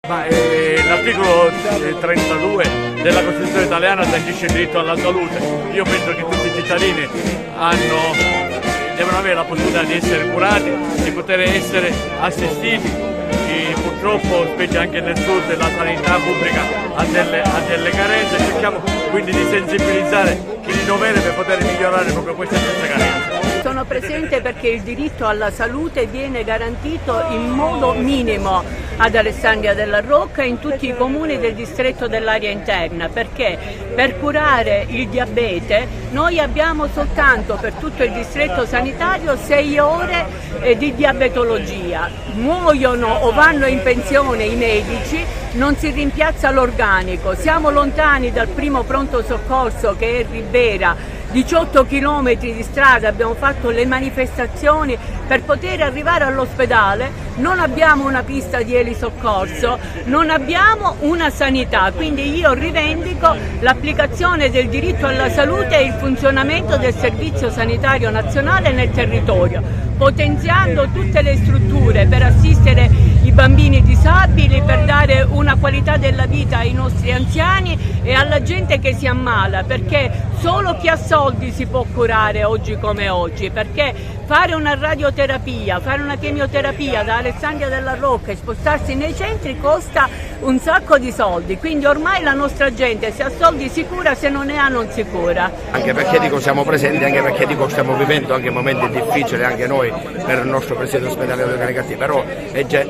L'articolo 32 della Costituzione italiana sancisce il diritto alla salute. Io penso che tutti i cittadini devono avere la possibilità di essere curati, di poter essere assistiti. Purtroppo, specie anche nel sud, la sanità pubblica ha delle carenze. Cerchiamo quindi di sensibilizzare chi di dovere per poter migliorare proprio queste stesse carenze. Sono presente perché il diritto alla salute viene garantito in modo minimo ad Alessandria della Rocca e in tutti i comuni del distretto dell'area interna, perché per curare il diabete noi abbiamo soltanto per tutto il distretto sanitario 6 ore di diabetologia. Muoiono o vanno in pensione i medici, non si rimpiazza l'organico, siamo lontani dal primo pronto soccorso che è Ribera. 18 km di strada, abbiamo fatto le manifestazioni per poter arrivare all'ospedale, non abbiamo una pista di elisoccorso, non abbiamo una sanità, quindi io rivendico l'applicazione del diritto alla salute e il funzionamento del Servizio Sanitario Nazionale nel territorio, potenziando tutte le strutture per assistere i bambini disabili, per dare una qualità della vita ai nostri anziani e alla gente che si ammala, perché solo chi ha soldi si può curare oggi come oggi, perché fare una radioterapia, fare una chemioterapia da Alessandria della Rocca e spostarsi nei centri costa un sacco di soldi, quindi ormai la nostra gente se ha soldi si cura, se non ne ha non si cura. Anche perché dico siamo presenti, anche perché dico stiamo vivendo anche momenti difficili anche noi per il nostro presidente ospedaliero di Canicattì, però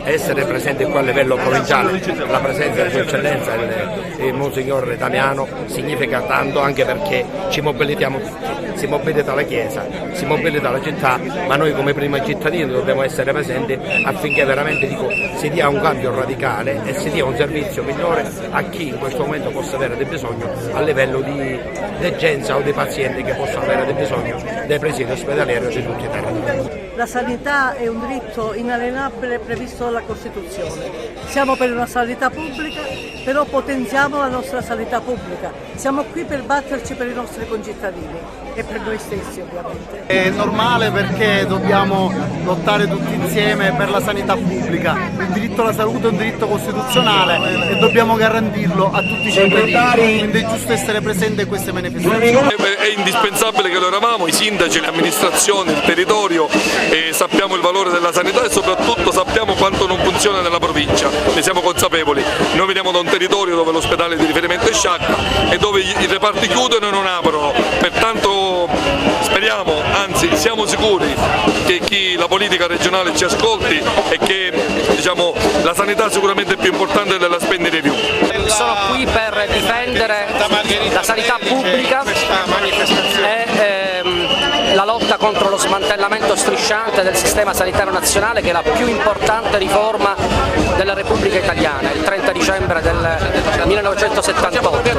essere presenti qua a livello provinciale, la presenza di Sua Eccellenza il Monsignor Damiano significa tanto, anche perché ci mobilitiamo tutti, si mobilita la Chiesa, si mobilita la città, ma noi come primi cittadini dobbiamo essere presenti affinché veramente si dia un cambio radicale e si dia un servizio migliore a chi in questo momento possa avere del bisogno a livello di degenza o dei pazienti che possono avere del bisogno dei presidi ospedalieri di tutti i territori. La sanità è un diritto inalienabile previsto dalla Costituzione. Siamo per una sanità pubblica, però potenziamo la nostra sanità pubblica. Siamo qui per batterci per i nostri concittadini e per noi stessi ovviamente. È normale perché dobbiamo lottare tutti insieme per la sanità pubblica. Il diritto alla salute è un diritto costituzionale e dobbiamo garantirlo a tutti i cittadini, quindi è giusto essere presenti in queste manifestazioni. È indispensabile che lo eravamo, i sindaci, le amministrazioni, il territorio, sappiamo il valore della sanità e soprattutto sappiamo quanto non funziona nella provincia, ne siamo consapevoli. Noi veniamo da un territorio dove l'ospedale di riferimento è Sciacca e dove i reparti chiudono e non aprono, pertanto speriamo, anzi siamo sicuri che la politica regionale ci ascolti e che la sanità sicuramente è più importante della spending review. Sono qui per difendere la sanità pubblica e la lotta contro lo smantellamento strisciante del sistema sanitario nazionale, che è la più importante riforma della Repubblica Italiana, il 30 dicembre del 1978,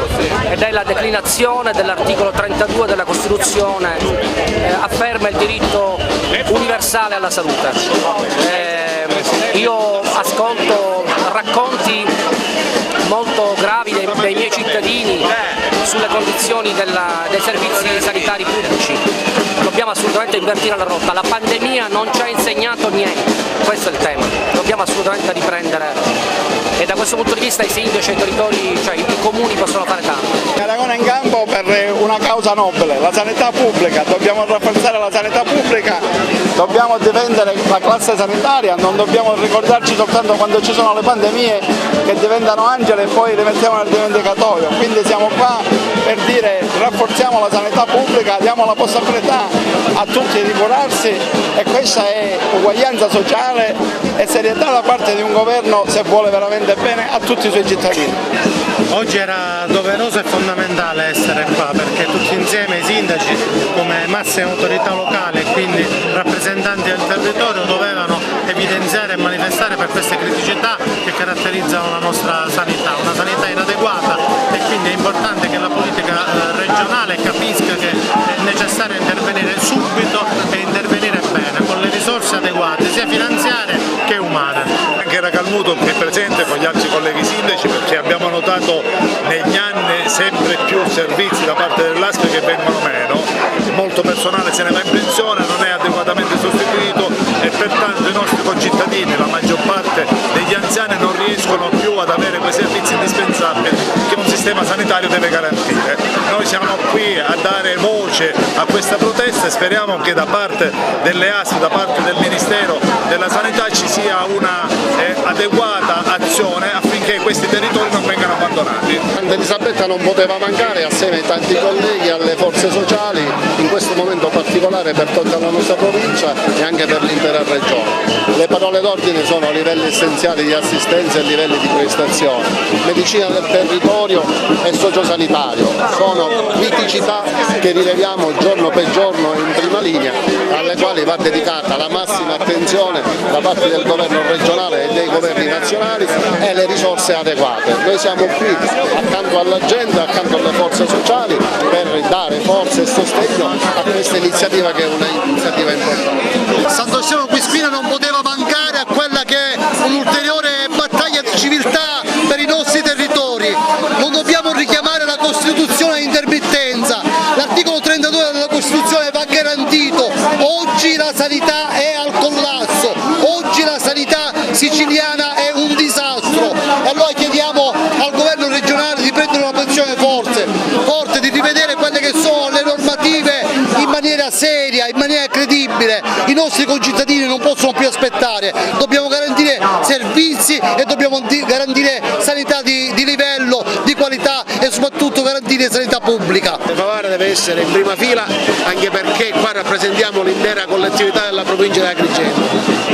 ed è la declinazione dell'articolo 32 della Costituzione, afferma il diritto universale alla salute. Io ascolto racconti molto gravi dei miei cittadini sulle condizioni dei servizi sanitari pubblici. Dobbiamo assolutamente invertire la rotta, la pandemia non ci ha insegnato niente, questo è il tema, dobbiamo assolutamente riprendere e da questo punto di vista i sindaci e i territori, cioè i comuni possono fare tanto. Aragona è in campo per una causa nobile, la sanità pubblica, dobbiamo rafforzare la sanità pubblica, dobbiamo difendere la classe sanitaria, non dobbiamo ricordarci soltanto quando ci sono le pandemie che diventano angeli e poi li mettiamo nel dimenticatoio, quindi siamo qua per dire rafforziamo la sanità pubblica, diamo la possibilità a tutti di curarsi e questa è uguaglianza sociale e serietà da parte di un governo se vuole veramente bene a tutti i suoi cittadini. Oggi era doveroso e fondamentale essere qua perché tutti insieme i sindaci come massime autorità locali e quindi rappresentanti del territorio dovevano evidenziare e manifestare per queste criticità che caratterizzano la nostra sanità, una sanità inadeguata e quindi è importante che la politica regionale capisca che è necessario intervenire subito e intervenire bene con le risorse adeguate sia finanziarie che umane. Anche Racalmuto è presente con gli altri colleghi sindaci perché abbiamo notato negli anni sempre più servizi da parte dell'ASP che vengono meno, molto personale se ne va in pensione, non è adeguatamente sostituito e pertanto i nostri concittadini, la maggior parte degli anziani non riescono riescono più ad avere quei servizi indispensabili che un sistema sanitario deve garantire. Noi siamo qui a dare voce a questa protesta e speriamo che da parte delle ASL, da parte del Ministero della Sanità ci sia una adeguata azione affinché questi territori non vengano abbandonati. Elisabetta non poteva mancare assieme ai tanti colleghi, alle forze sociali, in questo momento particolare per tutta la nostra provincia e anche per l'intera regione. Le parole d'ordine sono livelli essenziali di assistenza e livelli di prestazione, medicina del territorio e sociosanitario, sono criticità che rileviamo giorno per giorno in prima linea, alle quali va dedicata la massima attenzione da parte del governo regionale e dei governi nazionali e le risorse adeguate. Noi siamo qui accanto all'agenda, accanto alle forze sociali per dare forza e sostegno a questa iniziativa che è un'iniziativa importante. Sant'Osimo Quispina non poteva mancare a quella che è un'ulteriore battaglia di civiltà per i nostri territori. Non dobbiamo richiamare la Costituzione a intermittenza, l'articolo 32 della Costituzione va garantito. Oggi la sanità è al collasso, oggi la sanità siciliana è un disastro e allora chiediamo al governo regionale di prendere una posizione forte, di rivedere quelle che sono le normative in maniera seria, in maniera credibile. I nostri concittadini non possono più aspettare, dobbiamo garantire servizi e dobbiamo garantire sanità di livello, di qualità e soprattutto garantire sanità pubblica. Favara deve essere in prima fila anche perché qua rappresentiamo l'intera collettività della provincia di Agrigento.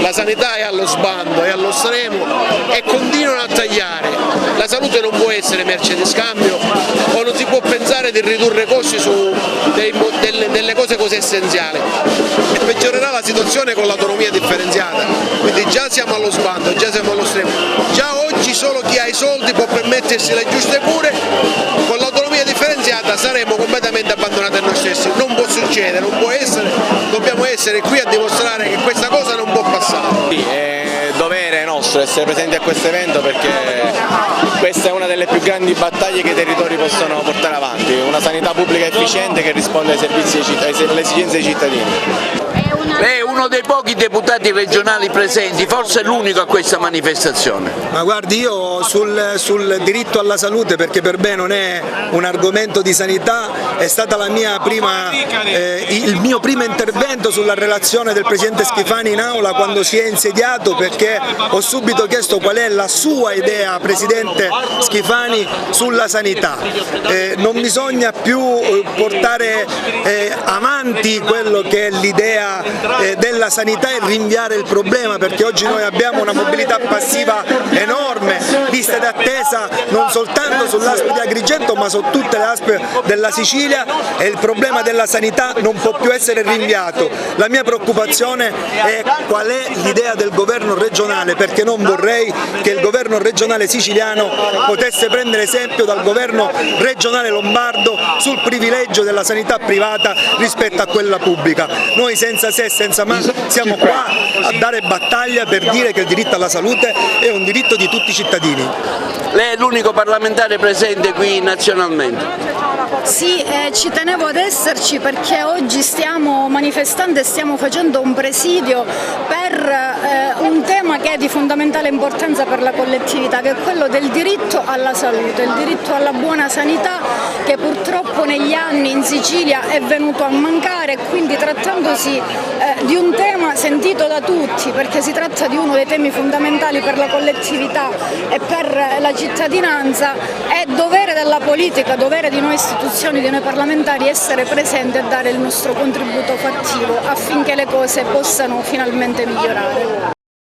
La sanità è allo sbando, è allo stremo e continuano a tagliare. La salute non può essere merce di scambio o non si può pensare di ridurre costi su delle cose così essenziali. E peggiorerà la situazione con l'autonomia differenziata, quindi già siamo allo sbando, già siamo allo stremo. Già oggi solo chi ha i soldi può permettersi le giuste cure, con l'autonomia differenziata saremo completamente abbandonati a noi stessi. Non può succedere, non può essere, dobbiamo essere qui a dimostrare che questa cosa non può passare. Sì, è dovere nostro essere presenti a questo evento perché questa è una delle più grandi battaglie che i territori possono portare avanti, una sanità pubblica efficiente che risponde ai servizi, alle esigenze dei cittadini. Lei è uno dei pochi deputati regionali presenti, forse l'unico a questa manifestazione. Ma guardi, io sul diritto alla salute, perché per me non è un argomento di sanità, è stata il mio primo intervento sulla relazione del Presidente Schifani in aula quando si è insediato, perché ho subito chiesto qual è la sua idea, Presidente Schifani, sulla sanità. Non bisogna più portare avanti quello che è l'idea della sanità e rinviare il problema, perché oggi noi abbiamo una mobilità passiva enorme, liste d'attesa non soltanto sull'ASP di Agrigento ma su tutte le ASP della Sicilia e il problema della sanità non può più essere rinviato. La mia preoccupazione è qual è l'idea del governo regionale, perché non vorrei che il governo regionale siciliano potesse prendere esempio dal governo regionale lombardo sul privilegio della sanità privata rispetto a quella pubblica. Noi senza se senza ma siamo qua a dare battaglia per dire che il diritto alla salute è un diritto di tutti i cittadini. Lei è l'unico parlamentare presente qui nazionalmente. Sì, ci tenevo ad esserci perché oggi stiamo manifestando e stiamo facendo un presidio per un tema che è di fondamentale importanza per la collettività, che è quello del diritto alla salute, il diritto alla buona sanità che purtroppo negli anni in Sicilia è venuto a mancare, e quindi trattandosi di un tema sentito da tutti, perché si tratta di uno dei temi fondamentali per la collettività e per la cittadinanza, è dovere della politica, dovere di noi istituzioni, di noi parlamentari essere presenti e dare il nostro contributo fattivo affinché le cose possano finalmente migliorare.